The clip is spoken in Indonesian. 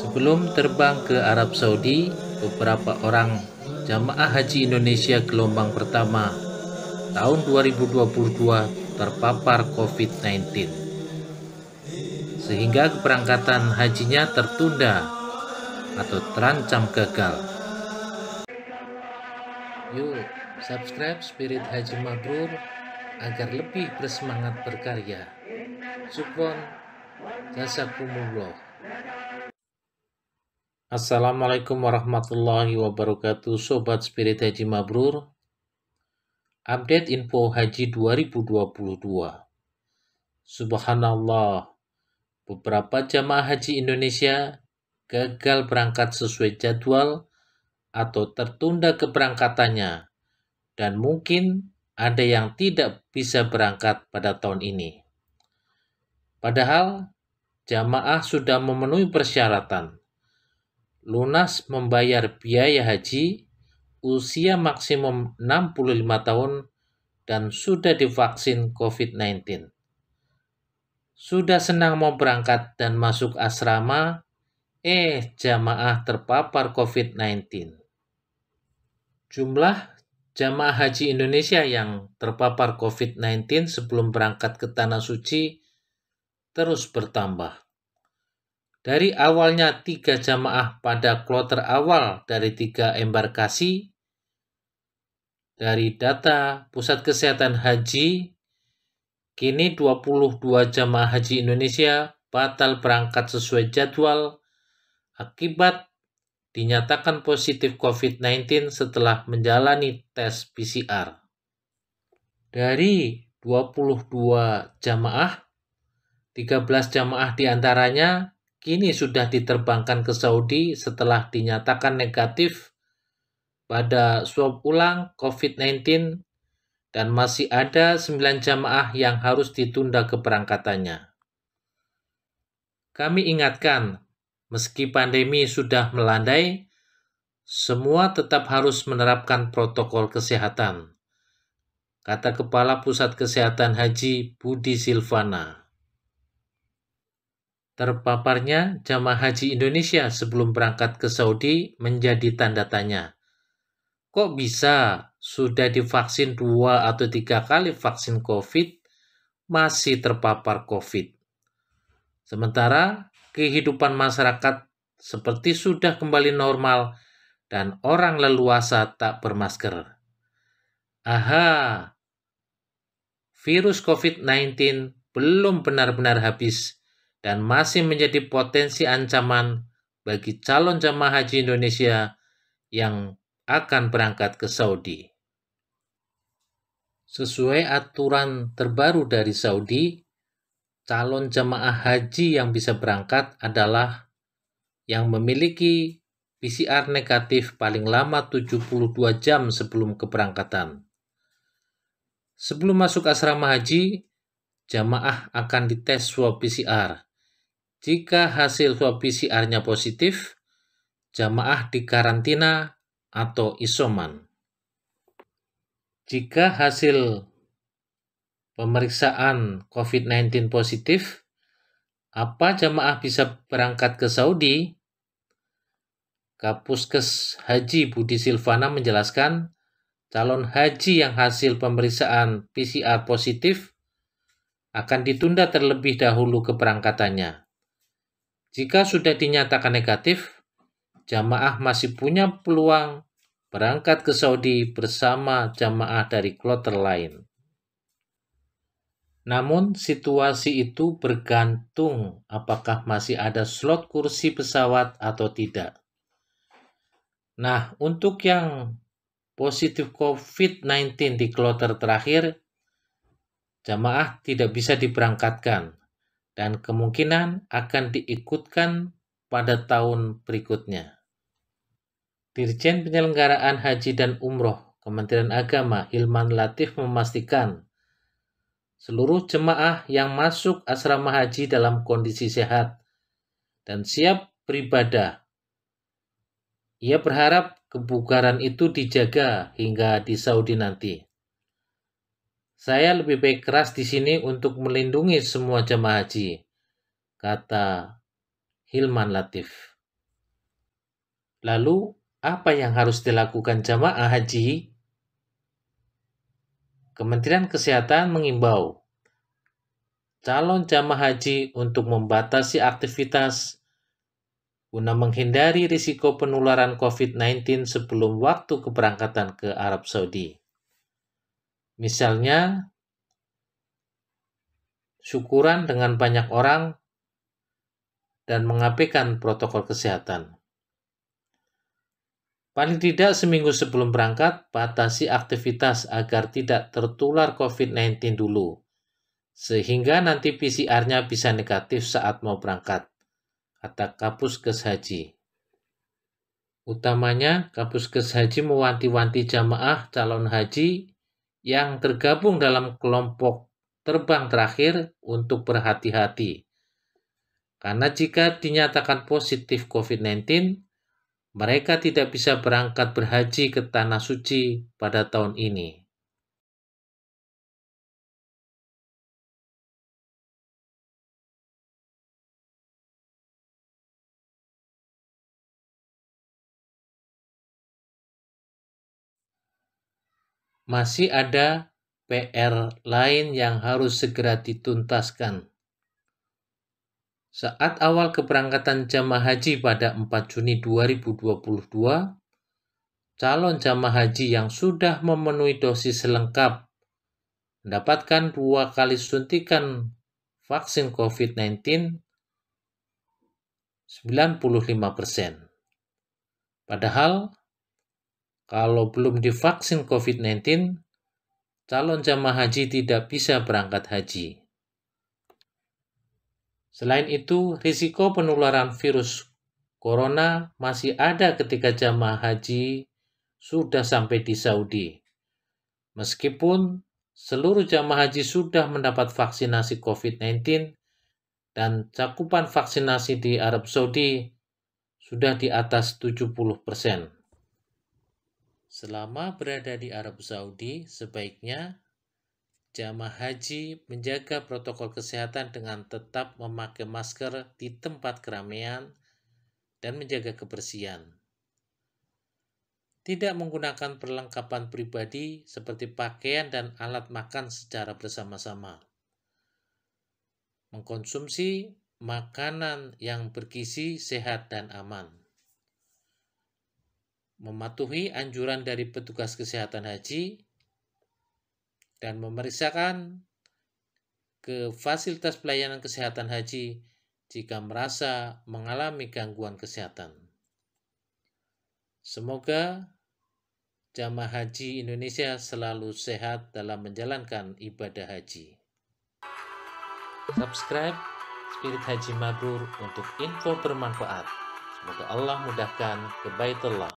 Sebelum terbang ke Arab Saudi, beberapa orang jamaah haji Indonesia gelombang pertama tahun 2022 terpapar COVID-19, sehingga keberangkatan hajinya tertunda atau terancam gagal. Yuk, subscribe Spirit Haji Mabrur agar lebih bersemangat berkarya. Syukron, jazakumullah. Assalamualaikum warahmatullahi wabarakatuh, Sobat Spirit Haji Mabrur. Update info Haji 2022. Subhanallah, beberapa jamaah haji Indonesia gagal berangkat sesuai jadwal atau tertunda keberangkatannya, dan mungkin ada yang tidak bisa berangkat pada tahun ini. Padahal jamaah sudah memenuhi persyaratan, lunas membayar biaya haji, usia maksimum 65 tahun, dan sudah divaksin COVID-19. Sudah senang mau berangkat dan masuk asrama, jamaah terpapar COVID-19. Jumlah jamaah haji Indonesia yang terpapar COVID-19 sebelum berangkat ke Tanah Suci terus bertambah. Dari awalnya 3 jamaah pada kloter awal dari 3 embarkasi, dari data Pusat Kesehatan Haji, kini 22 jamaah haji Indonesia batal berangkat sesuai jadwal akibat dinyatakan positif COVID-19 setelah menjalani tes PCR. Dari 22 jamaah, 13 jamaah diantaranya kini sudah diterbangkan ke Saudi setelah dinyatakan negatif pada swab ulang COVID-19, dan masih ada 9 jamaah yang harus ditunda keberangkatannya. Kami ingatkan, meski pandemi sudah melandai, semua tetap harus menerapkan protokol kesehatan, kata Kepala Pusat Kesehatan Haji Budi Silvana. Terpaparnya jamaah haji Indonesia sebelum berangkat ke Saudi menjadi tanda tanya. Kok bisa sudah divaksin 2 atau 3 kali vaksin COVID masih terpapar COVID? Sementara kehidupan masyarakat seperti sudah kembali normal dan orang leluasa tak bermasker. Aha, virus COVID-19 belum benar-benar habis dan masih menjadi potensi ancaman bagi calon jamaah haji Indonesia yang akan berangkat ke Saudi. Sesuai aturan terbaru dari Saudi, calon jamaah haji yang bisa berangkat adalah yang memiliki PCR negatif paling lama 72 jam sebelum keberangkatan. Sebelum masuk asrama haji, jamaah akan dites swab PCR. Jika hasil swab PCR-nya positif, jamaah dikarantina atau isoman. Jika hasil pemeriksaan COVID-19 positif, apa jamaah bisa berangkat ke Saudi? Kapuskes Haji Budi Silvana menjelaskan, calon haji yang hasil pemeriksaan PCR positif akan ditunda terlebih dahulu keberangkatannya. Jika sudah dinyatakan negatif, jamaah masih punya peluang berangkat ke Saudi bersama jamaah dari kloter lain. Namun situasi itu bergantung apakah masih ada slot kursi pesawat atau tidak. Nah, untuk yang positif COVID-19 di kloter terakhir, jamaah tidak bisa diberangkatkan dan kemungkinan akan diikutkan pada tahun berikutnya. Dirjen Penyelenggaraan Haji dan Umroh Kementerian Agama Hilman Latif memastikan seluruh jemaah yang masuk asrama haji dalam kondisi sehat dan siap beribadah. Ia berharap kebugaran itu dijaga hingga di Saudi nanti. Saya lebih baik keras di sini untuk melindungi semua jemaah haji, kata Hilman Latif. Lalu, apa yang harus dilakukan jamaah haji? Kementerian Kesehatan mengimbau calon jamaah haji untuk membatasi aktivitas guna menghindari risiko penularan COVID-19 sebelum waktu keberangkatan ke Arab Saudi. Misalnya, syukuran dengan banyak orang dan mengabaikan protokol kesehatan. Paling tidak seminggu sebelum berangkat, batasi aktivitas agar tidak tertular COVID-19 dulu, sehingga nanti PCR-nya bisa negatif saat mau berangkat, kata Kapuskes Haji. Utamanya, Kapuskes Haji mewanti-wanti jamaah calon haji yang tergabung dalam kelompok terbang terakhir untuk berhati-hati. Karena jika dinyatakan positif COVID-19, mereka tidak bisa berangkat berhaji ke Tanah Suci pada tahun ini. Masih ada PR lain yang harus segera dituntaskan. Saat awal keberangkatan jamaah haji pada 4 Juni 2022, calon jamaah haji yang sudah memenuhi dosis lengkap mendapatkan 2 kali suntikan vaksin COVID-19 95%. Padahal, kalau belum divaksin COVID-19, calon jamaah haji tidak bisa berangkat haji. Selain itu, risiko penularan virus corona masih ada ketika jamaah haji sudah sampai di Saudi. Meskipun seluruh jamaah haji sudah mendapat vaksinasi COVID-19 dan cakupan vaksinasi di Arab Saudi sudah di atas 70%. Selama berada di Arab Saudi, sebaiknya jamaah haji menjaga protokol kesehatan dengan tetap memakai masker di tempat keramaian dan menjaga kebersihan. Tidak menggunakan perlengkapan pribadi seperti pakaian dan alat makan secara bersama-sama. Mengkonsumsi makanan yang bergizi, sehat, dan aman. Mematuhi anjuran dari petugas kesehatan haji dan memeriksakan ke fasilitas pelayanan kesehatan haji jika merasa mengalami gangguan kesehatan. Semoga jamaah haji Indonesia selalu sehat dalam menjalankan ibadah haji. Subscribe Spirit Haji Mabrur untuk info bermanfaat. Semoga Allah mudahkan ke Baitullah.